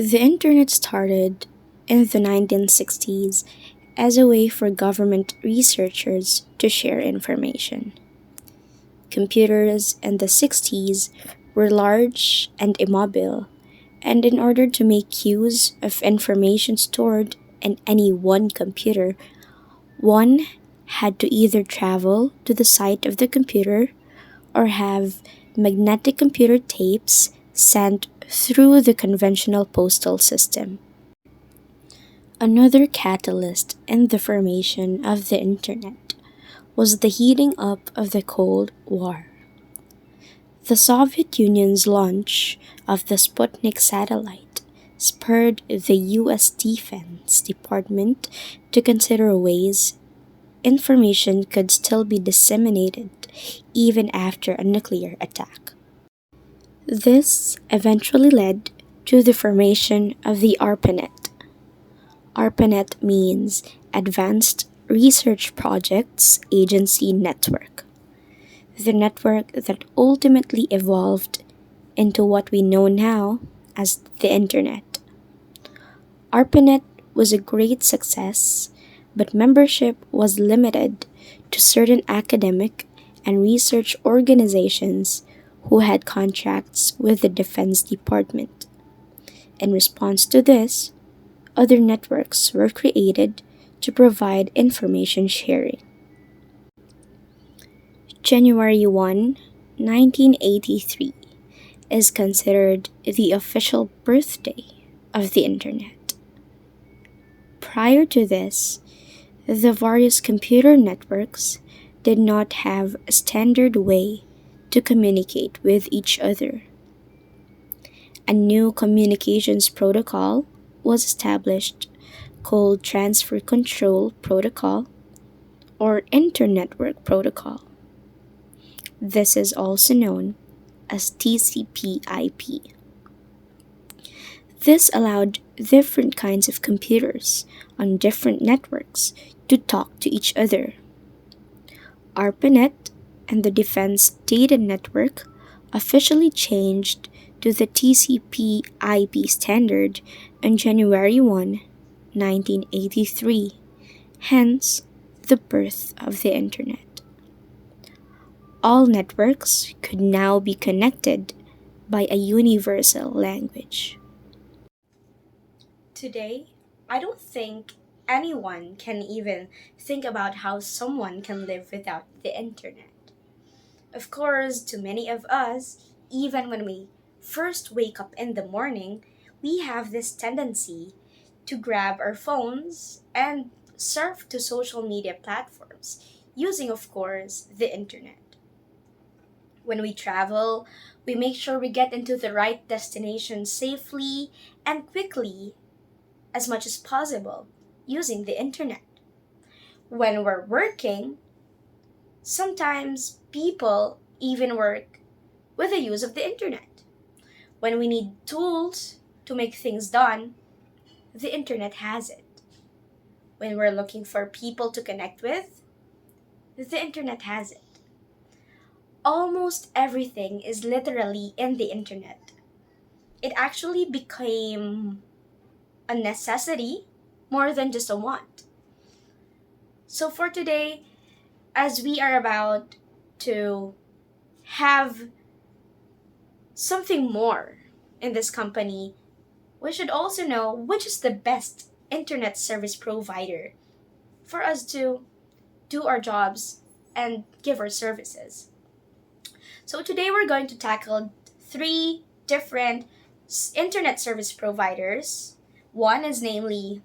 The internet started in the 1960s as a way for government researchers to share information. Computers in the 60s were large and immobile, and in order to make use of information stored in any one computer, one had to either travel to the site of the computer or have magnetic computer tapes sent through the conventional postal system. Another catalyst in the formation of the internet was the heating up of the Cold War. The Soviet Union's launch of the Sputnik satellite spurred the US Defense Department to consider ways information could still be disseminated even after a nuclear attack. This eventually led to the formation of the ARPANET. ARPANET means Advanced Research Projects Agency Network, the network that ultimately evolved into what we know now as the Internet. ARPANET was a great success, but membership was limited to certain academic and research organizations who had contracts with the Defense Department. In response to this, other networks were created to provide information sharing. January 1, 1983 is considered the official birthday of the Internet. Prior to this, the various computer networks did not have a standard way to communicate with each other. A new communications protocol was established called Transfer Control Protocol or Internetwork Protocol. This is also known as TCP/IP. This allowed different kinds of computers on different networks to talk to each other. ARPANET and the Defense Data Network officially changed to the TCP/IP standard on January 1, 1983, hence the birth of the Internet. All networks could now be connected by a universal language. Today, I don't think anyone can even think about how someone can live without the internet. Of course, to many of us, even when we first wake up in the morning, we have this tendency to grab our phones and surf to social media platforms, using, of course, the internet. When we travel, we make sure we get into the right destination safely and quickly as much as possible using the internet. When we're working, sometimes people even work with the use of the internet. When we need tools to make things done, the internet has it. When we're looking for people to connect with, the internet has it. Almost everything is literally in the internet. It actually became a necessity more than just a want. So for today, as we are about to have something more in this company, we should also know which is the best internet service provider for us to do our jobs and give our services. So today we're going to tackle three different internet service providers. One is namely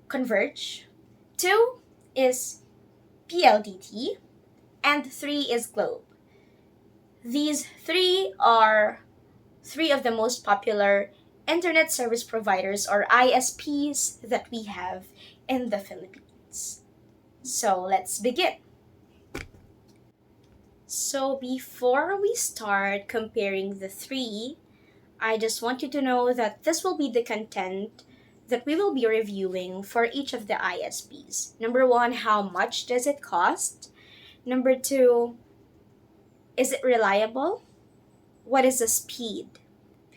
Converge, two is PLDT, and three is Globe. These three are three of the most popular internet service providers or ISPs that we have in the Philippines. So let's begin. So before we start comparing the three, I just want you to know that this will be the content that we will be reviewing for each of the ISPs. Number one, how much does it cost? Number two, is it reliable? What is the speed?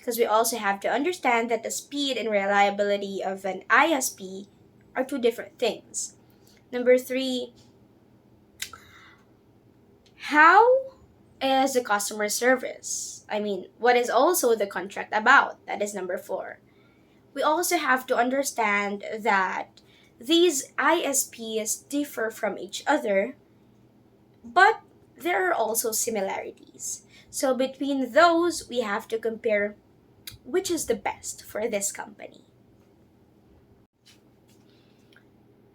because we also have to understand that the speed and reliability of an ISP are two different things. Number three, how is the customer service? I mean, what is also the contract about? That is number four. We also have to understand that these ISPs differ from each other, but there are also similarities. So between those, we have to compare which is the best for this company.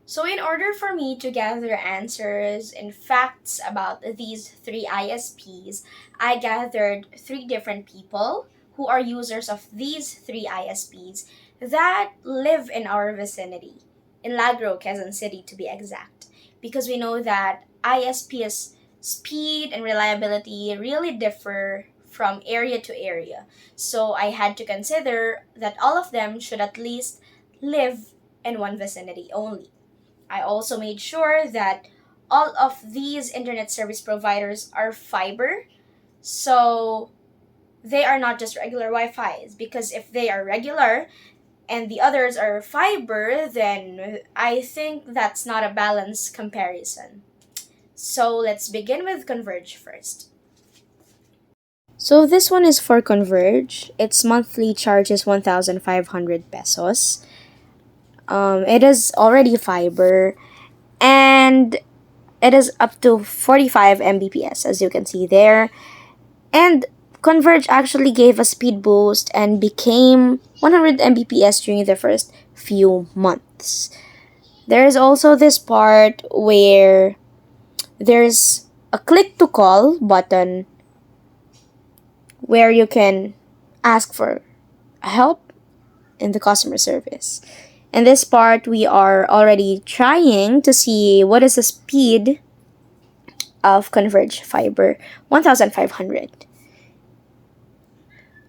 So in order for me to gather answers and facts about these three ISPs, I gathered three different people who are users of these three ISPs that live in our vicinity, in Lagro, Quezon City to be exact, because we know that ISPs speed and reliability really differ from area to area. So I had to consider that all of them should at least live in one vicinity only. I also made sure that all of these internet service providers are fiber, so they are not just regular Wi-Fi's, because if they are regular and the others are fiber, then I think that's not a balanced comparison. So let's begin with Converge first. So this one is for Converge. Its monthly charge is 1,500 pesos. It is already fiber, and it is up to 45 Mbps, as you can see there. And Converge actually gave a speed boost and became 100 Mbps during the first few months. There is also this part where there's a click to call button where you can ask for help in the customer service. In this part, we are already trying to see what is the speed of Converge Fiber 1500.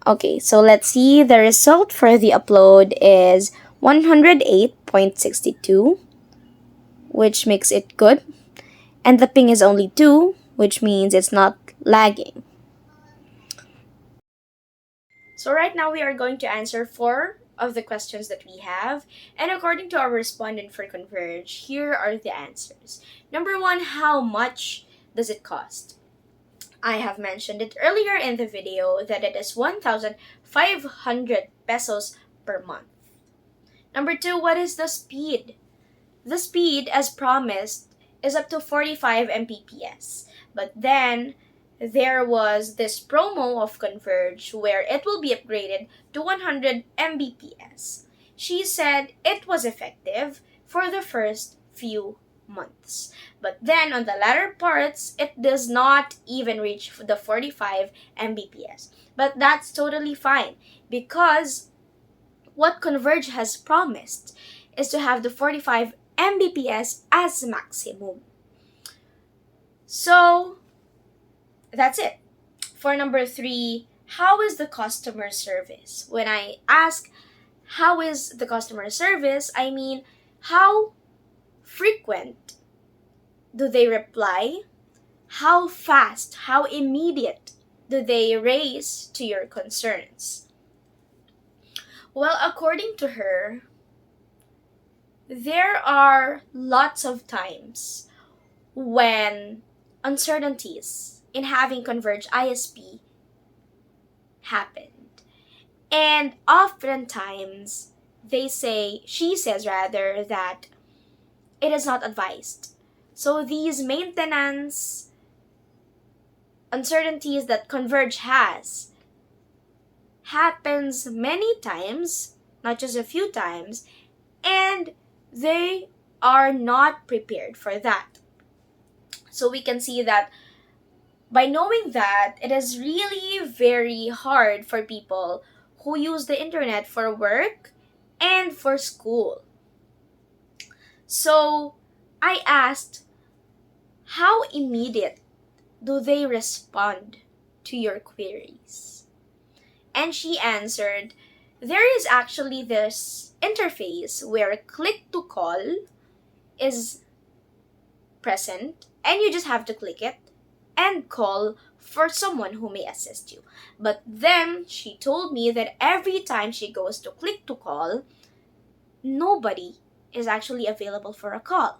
Okay, so let's see. The result for the upload is 108.62, which makes it good. And the ping is only 2, which means it's not lagging. So right now we are going to answer 4 of the questions that we have. And according to our respondent for Converge, here are the answers. Number 1, how much does it cost? I have mentioned it earlier in the video that it is 1,500 pesos per month. Number 2, what is the speed? The speed, as promised, is up to 45 Mbps. But then, there was this promo of Converge where it will be upgraded to 100 Mbps. She said it was effective for the first few months. But then on the latter parts, it does not even reach the 45 Mbps. But that's totally fine, because what Converge has promised is to have the 45 Mbps as maximum. So that's it. For number 3, how is the customer service? When I ask how is the customer service, I mean how frequent do they reply? How fast, how immediate do they raise to your concerns? Well, according to her, there are lots of times when uncertainties in having Converge ISP happened. And oftentimes, she says rather, that it is not advised. So these maintenance uncertainties that Converge has happens many times, not just a few times, and they are not prepared for that. So we can see that by knowing that, it is really very hard for people who use the internet for work and for school. So I asked, how immediate do they respond to your queries? And she answered, there is actually this interface where click to call is present, and you just have to click it and call for someone who may assist you. But then she told me that every time she goes to click to call, nobody is actually available for a call.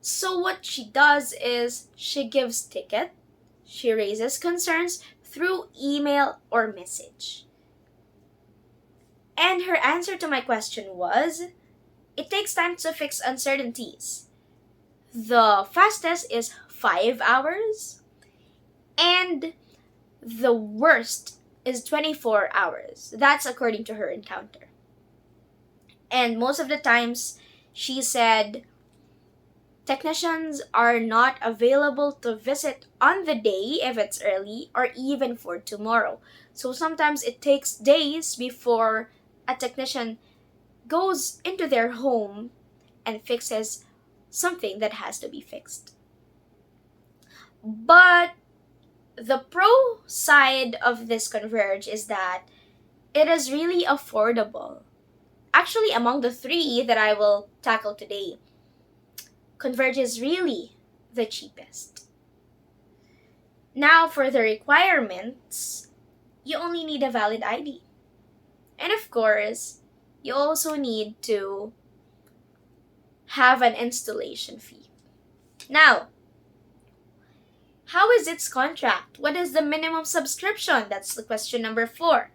So what she does is she gives ticket, she raises concerns through email or message. And her answer to my question was, it takes time to fix uncertainties. The fastest is 5 hours, and the worst is 24 hours. That's according to her encounter. And most of the times, she said, technicians are not available to visit on the day if it's early or even for tomorrow. So sometimes it takes days before a technician goes into their home and fixes something that has to be fixed. But the pro side of this Converge is that it is really affordable. Actually, among the three that I will tackle today, Converge is really the cheapest. Now, for the requirements, you only need a valid ID. And of course, you also need to have an installation fee. Now, how is its contract? What is the minimum subscription? That's the question number 4.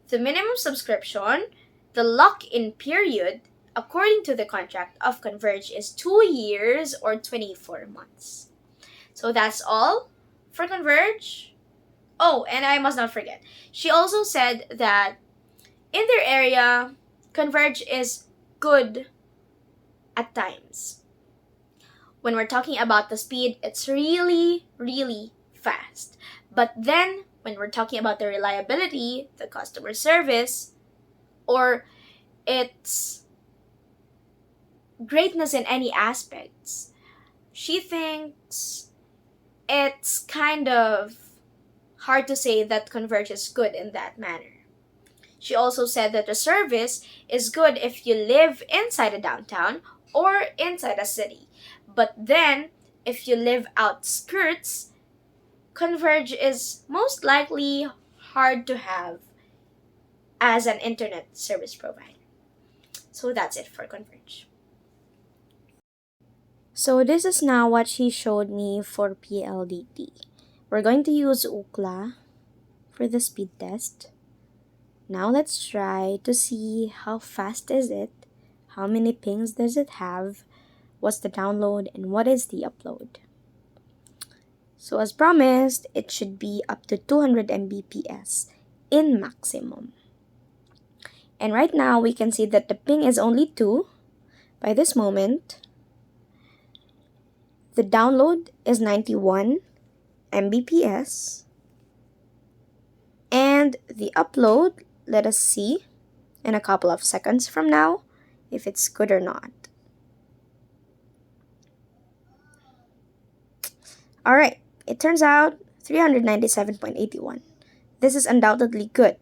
The minimum subscription, the lock-in period, according to the contract of Converge, is 2 years or 24 months. So that's all for Converge. Oh, and I must not forget, she also said that in their area, Converge is good at times. When we're talking about the speed, it's really, really fast. But then, when we're talking about the reliability, the customer service, or its greatness in any aspects, she thinks it's kind of hard to say that Converge is good in that manner. She also said that the service is good if you live inside a downtown or inside a city. But then, if you live outskirts, Converge is most likely hard to have as an internet service provider. So that's it for Converge. So this is now what she showed me for PLDT. We're going to use Ookla for the speed test. Now let's try to see how fast is it, how many pings does it have, what's the download, and what is the upload. So as promised, it should be up to 200 Mbps in maximum. And right now we can see that the ping is only 2 by this moment. The download is 91 Mbps. And the upload, let us see in a couple of seconds from now if it's good or not. Alright, it turns out 397.81. This is undoubtedly good.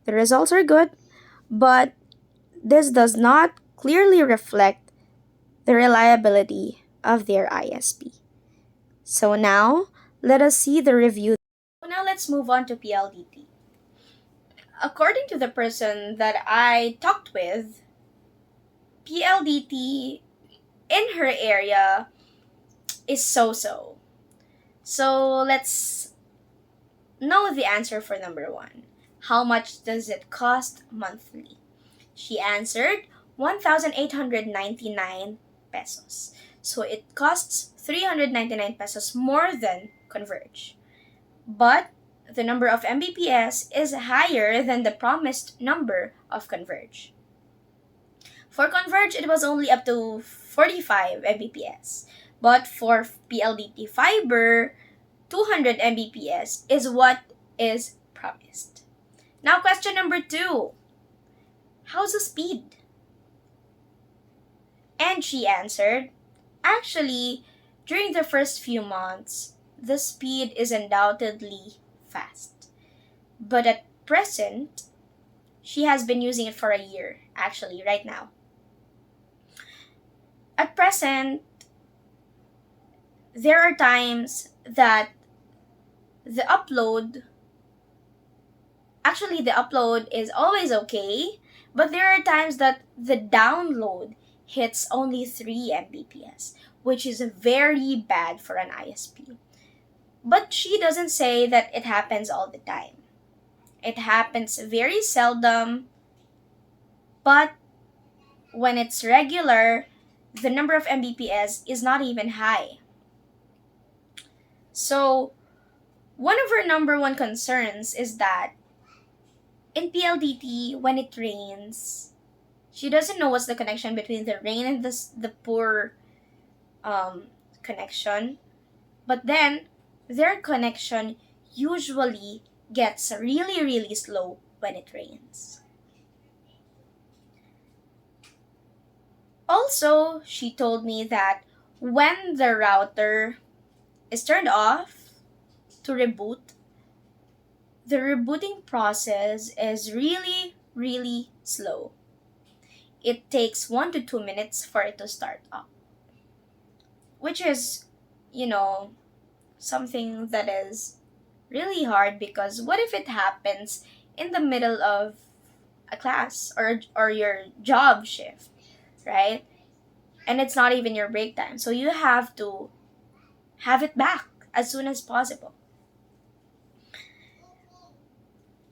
The results are good, but this does not clearly reflect the reliability of their ISP. So now, let us see the review. Now let's move on to PLDT. According to the person that I talked with, PLDT in her area is so-so. So let's know the answer for number 1. How much does it cost monthly? She answered 1,899 pesos. So it costs 399 pesos more than Converge. But the number of Mbps is higher than the promised number of Converge. For Converge, it was only up to 45 Mbps. But for PLDT Fiber, 200 Mbps is what is promised. Now, question number 2. How's the speed? And she answered, actually, during the first few months, the speed is undoubtedly fast. But at present, she has been using it for a year, actually, right now. At present, there are times that the upload the upload is always okay, but there are times that the download hits only 3 mbps, which is very bad for an ISP. But she doesn't say that it happens all the time. It happens very seldom, but when it's regular, the number of mbps is not even high. So, one of her number one concerns is that in PLDT, when it rains, she doesn't know what's the connection between the rain and the poor um, connection. But then, their connection usually gets really, really slow when it rains. Also, she told me that when the router is turned off to reboot, the rebooting process is really, really slow. It takes 1 to 2 minutes for it to start up, which is, you know, something that is really hard because what if it happens in the middle of a class or your job shift, right? And it's not even your break time. So you have to have it back as soon as possible.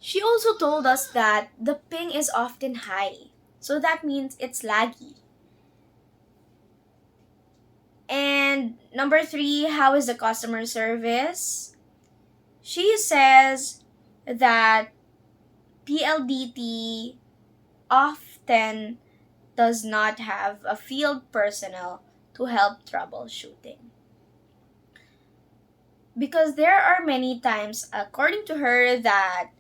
She also told us that the ping is often high. So that means it's laggy. And number 3, how is the customer service? She says that PLDT often does not have a field personnel to help troubleshooting. Because there are many times, according to her, that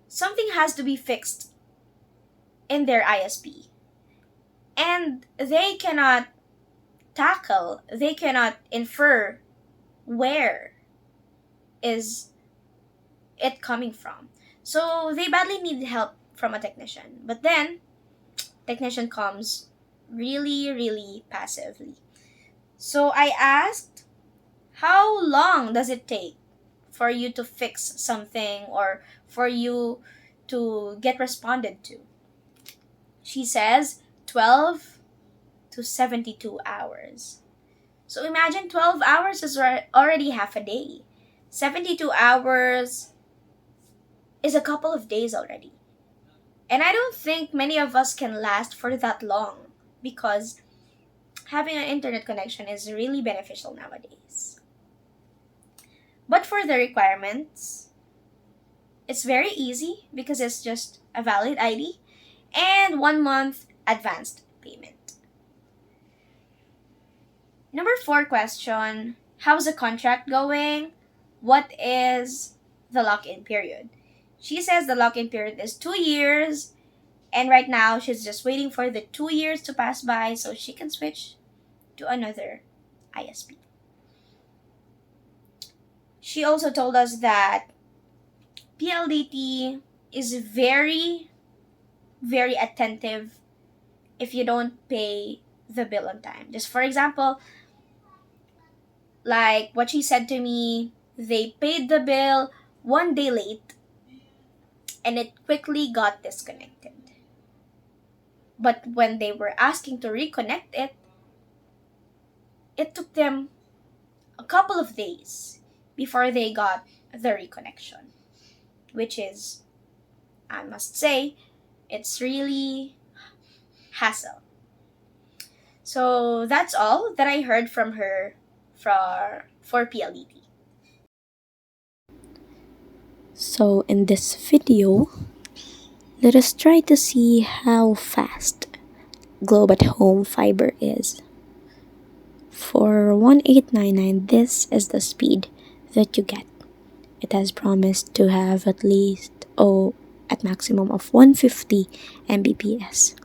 something has to be fixed in their ISP. And they cannot infer where is it coming from. So they badly need help from a technician. But then, technician comes really, really passively. So I asked, how long does it take for you to fix something or for you to get responded to? She says 12 to 72 hours. So imagine 12 hours is already half a day. 72 hours is a couple of days already. And I don't think many of us can last for that long because having an internet connection is really beneficial nowadays. But for the requirements, it's very easy because it's just a valid ID and 1 month advanced payment. Number 4 question, how's the contract going? What is the lock-in period? She says the lock-in period is 2 years, and right now she's just waiting for the 2 years to pass by so she can switch to another ISP. She also told us that PLDT is very, very attentive if you don't pay the bill on time. Just for example, like what she said to me, they paid the bill 1 day late and it quickly got disconnected. But when they were asking to reconnect it, it took them a couple of days before they got the reconnection, which is, I must say, it's really hassle. So that's all that I heard from her for PLDT. So in this video, let us try to see how fast Globe at Home fiber is. For 1899, this is the speed that you get. It has promised to have at least, at maximum of 150 Mbps.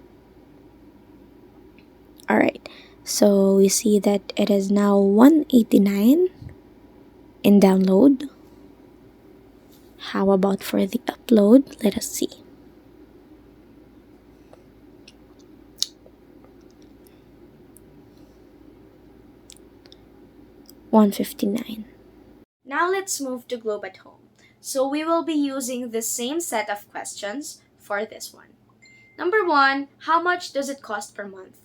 Alright, so we see that it is now 189 in download. How about for the upload? Let us see. 159. Now let's move to Globe at Home. So we will be using the same set of questions for this one. Number 1, how much does it cost per month?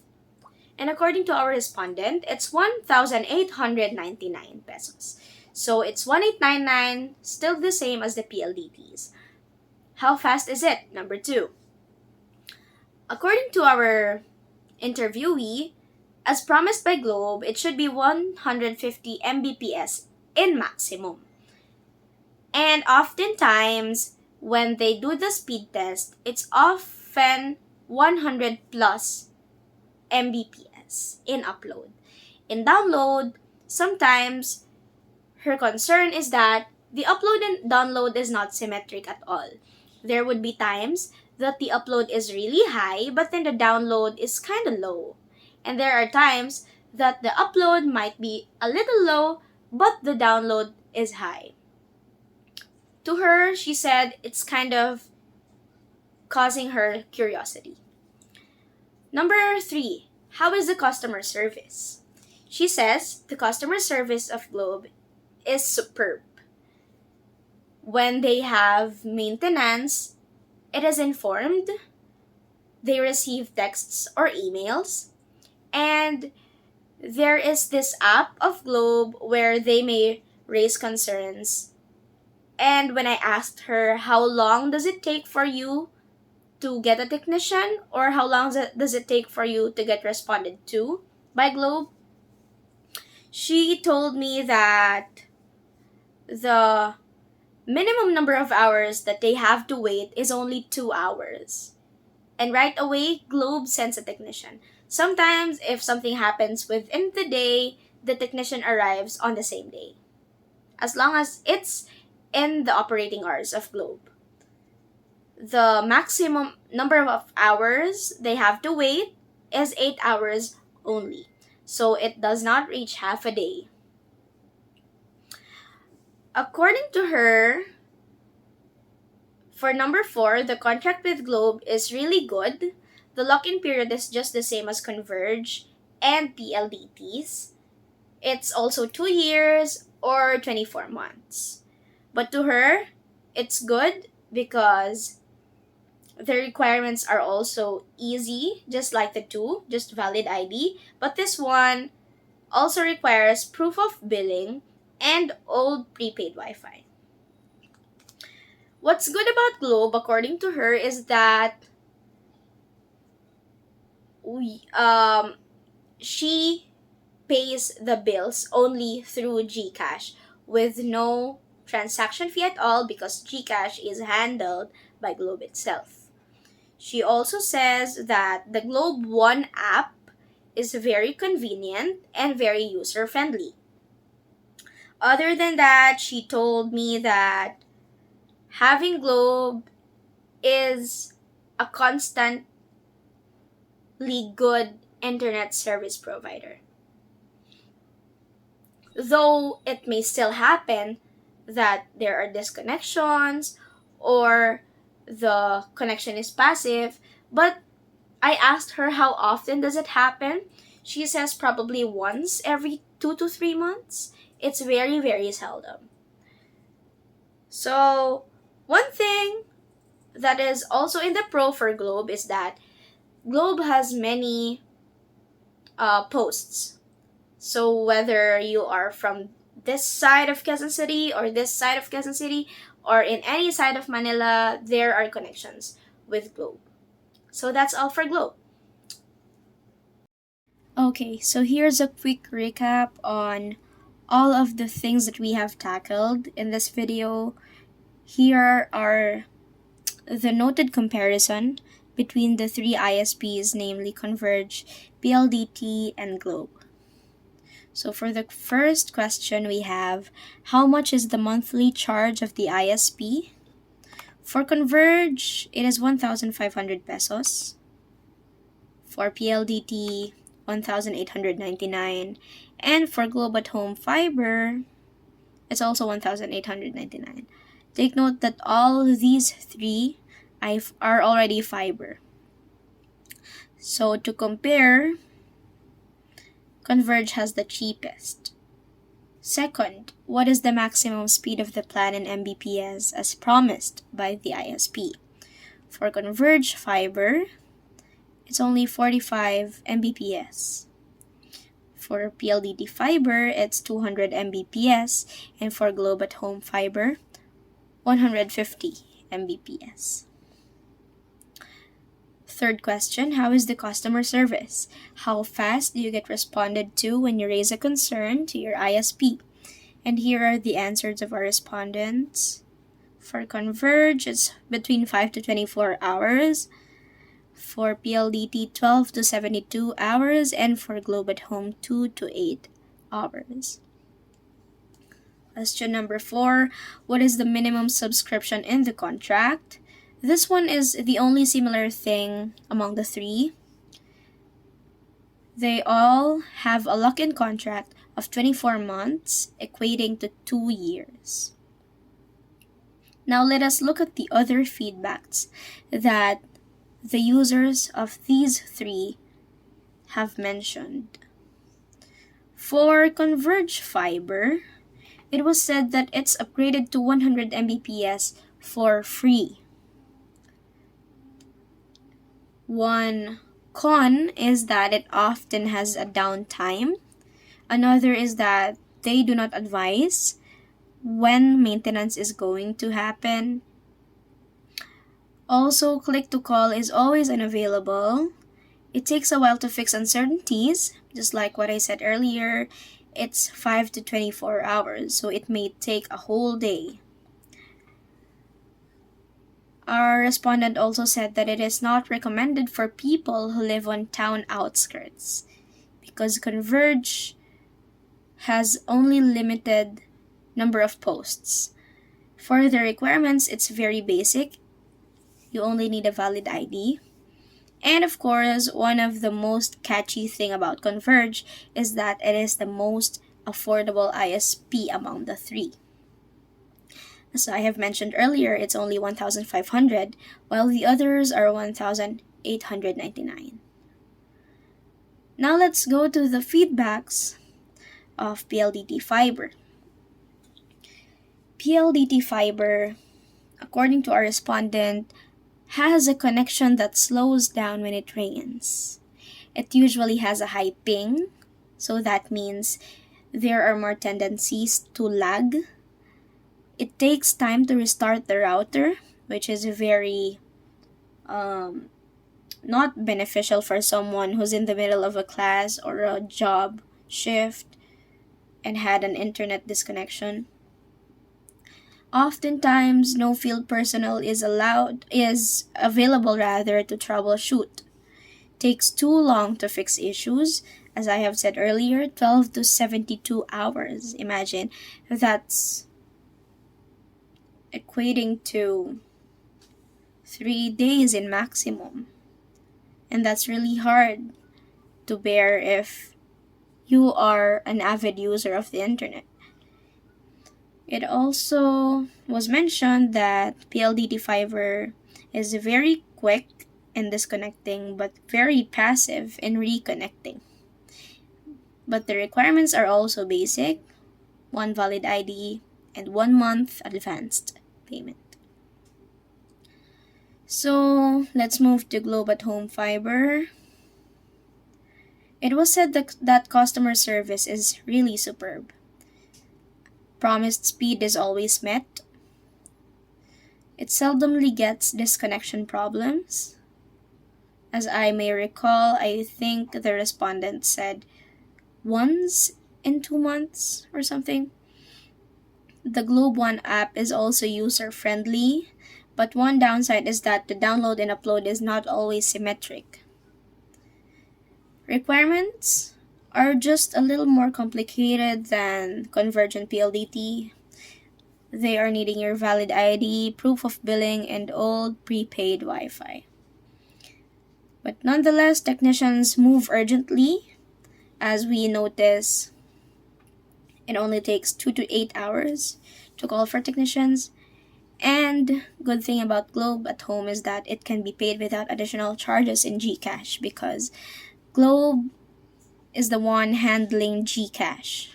And according to our respondent, it's 1,899 pesos. So it's 1,899, still the same as the PLDTs. How fast is it? Number 2. According to our interviewee, as promised by Globe, it should be 150 Mbps in maximum. And oftentimes, when they do the speed test, it's often 100 plus Mbps in upload. In download, sometimes her concern is that the upload and download is not symmetric at all. There would be times that the upload is really high, but then the download is kind of low. And there are times that the upload might be a little low, but the download is high. To her, she said it's kind of causing her curiosity. Number 3, how is the customer service? She says the customer service of Globe is superb. When they have maintenance, it is informed, they receive texts or emails, and there is this app of Globe where they may raise concerns. And when I asked her, how long does it take for you to get a technician, or how long does it take for you to get responded to by Globe, she told me that the minimum number of hours that they have to wait is only 2 hours. And right away, Globe sends a technician. Sometimes, if something happens within the day, the technician arrives on the same day, as long as it's in the operating hours of Globe. The maximum number of hours they have to wait is 8 hours only. So it does not reach half a day. According to her, for number 4, the contract with Globe is really good. The lock-in period is just the same as Converge and PLDTs. It's also 2 years or 24 months. But to her, it's good because the requirements are also easy, just like the 2, just valid ID. But this one also requires proof of billing and old prepaid Wi-Fi. What's good about Globe, according to her, is that she pays the bills only through GCash with no transaction fee at all, because GCash is handled by Globe itself. She also says that the Globe One app is very convenient and very user-friendly. Other than that, she told me that having Globe is a constantly good internet service provider. Though it may still happen that there are disconnections or the connection is passive, but I asked her how often does it happen. She says probably once every 2 to 3 months. It's very, very seldom. So, one thing that is also in the pro for Globe is that Globe has many posts. So whether you are from this side of Quezon City or this side of Quezon City or in any side of Manila, there are connections with Globe. So that's all for Globe. Okay, so here's a quick recap on all of the things that we have tackled in this video. Here are the noted comparison between the 3 ISPs, namely Converge, PLDT, and Globe. So for the first question, we have, how much is the monthly charge of the ISP? For Converge, it is 1,500 pesos. For PLDT, 1,899. And for Globe at Home Fiber, it's also 1,899. Take note that all these 3 are already fiber. So to compare, Converge has the cheapest. Second, what is the maximum speed of the plan in Mbps as promised by the ISP? For converged fiber, it's only 45 Mbps. For PLDT fiber, it's 200 Mbps, and for Globe at Home fiber, 150 Mbps. Third question, how is the customer service? How fast do you get responded to when you raise a concern to your ISP? And here are the answers of our respondents. For Converge, it's between 5 to 24 hours. For PLDT, 12 to 72 hours. And for Globe at Home, 2 to 8 hours. Question number 4, what is the minimum subscription in the contract? This one is the only similar thing among the three. They all have a lock-in contract of 24 months, equating to 2 years. Now let us look at the other feedbacks that the users of these three have mentioned. For Converge Fiber, it was said that it's upgraded to 100 Mbps for free. One con is that it often has a downtime. Another is that they do not advise when maintenance is going to happen. Also, click to call is always unavailable. It takes a while to fix uncertainties, just like what I said earlier. It's 5 to 24 hours, so it may take a whole day. Our respondent also said that it is not recommended for people who live on town outskirts because Converge has only limited number of posts. For the requirements, it's very basic. You only need a valid ID. And of course, one of the most catchy thing about Converge is that it is the most affordable ISP among the three. As I have mentioned earlier, it's only 1,500, while the others are 1,899. Now let's go to the feedbacks of PLDT fiber. PLDT fiber, according to our respondent, has a connection that slows down when it rains. It usually has a high ping, so that means there are more tendencies to lag. It takes time to restart the router, which is very not beneficial for someone who's in the middle of a class or a job shift and had an internet disconnection. Oftentimes, no field personnel is available to troubleshoot. Takes too long to fix issues. As I have said earlier, 12 to 72 hours. Imagine, that's equating to 3 days in maximum. And that's really hard to bear if you are an avid user of the internet. It also was mentioned that PLDT fiber is very quick in disconnecting but very passive in reconnecting. But the requirements are also basic, 1 valid ID and 1 month advanced payment. So let's move to Globe at Home fiber. It was said that customer service is really superb. Promised speed is always met. It seldomly gets disconnection problems. As I may recall, I think the respondent said once in 2 months or something. The Globe One app is also user-friendly, but one downside is that the download and upload is not always symmetric. Requirements are just a little more complicated than Convergent PLDT. They are needing your valid ID, proof of billing, and old prepaid Wi-Fi. But nonetheless, technicians move urgently. As we notice, it only takes 2 to 8 hours to call for technicians. And good thing about Globe at Home is that it can be paid without additional charges in GCash because Globe is the one handling GCash.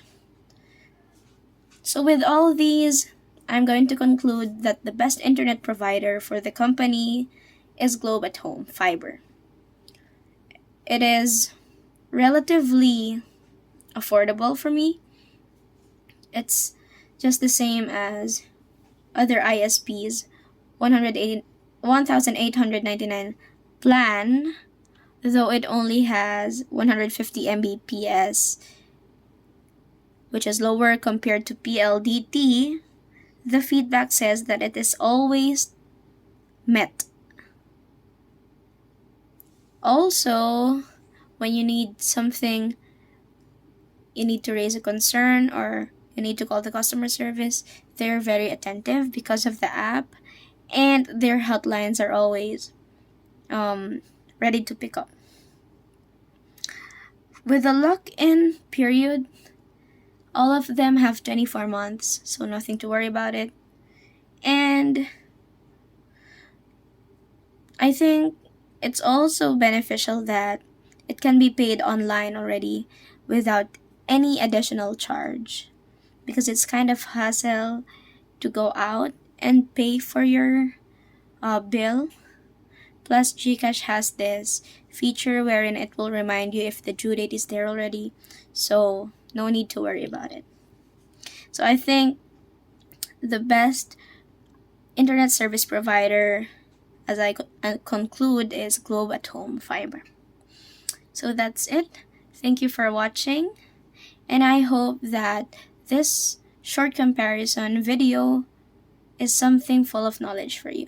So with all these, I'm going to conclude that the best internet provider for the company is Globe at Home Fiber. It is relatively affordable for me. It's just the same as other ISPs, 1,899 plan, though it only has 150 Mbps, which is lower compared to PLDT. The feedback says that it is always met. Also, when you need something, you need to raise a concern or you need to call the customer service, they're very attentive because of the app, and their hotlines are always ready to pick up. With the lock-in period, all of them have 24 months, so nothing to worry about it. And I think it's also beneficial that it can be paid online already without any additional charge, because it's kind of hassle to go out and pay for your bill. Plus, Gcash has this feature wherein it will remind you if the due date is there already, so no need to worry about it. So I think the best internet service provider, as I conclude, is Globe at Home Fiber. So that's it. Thank you for watching, and I hope that this short comparison video is something full of knowledge for you.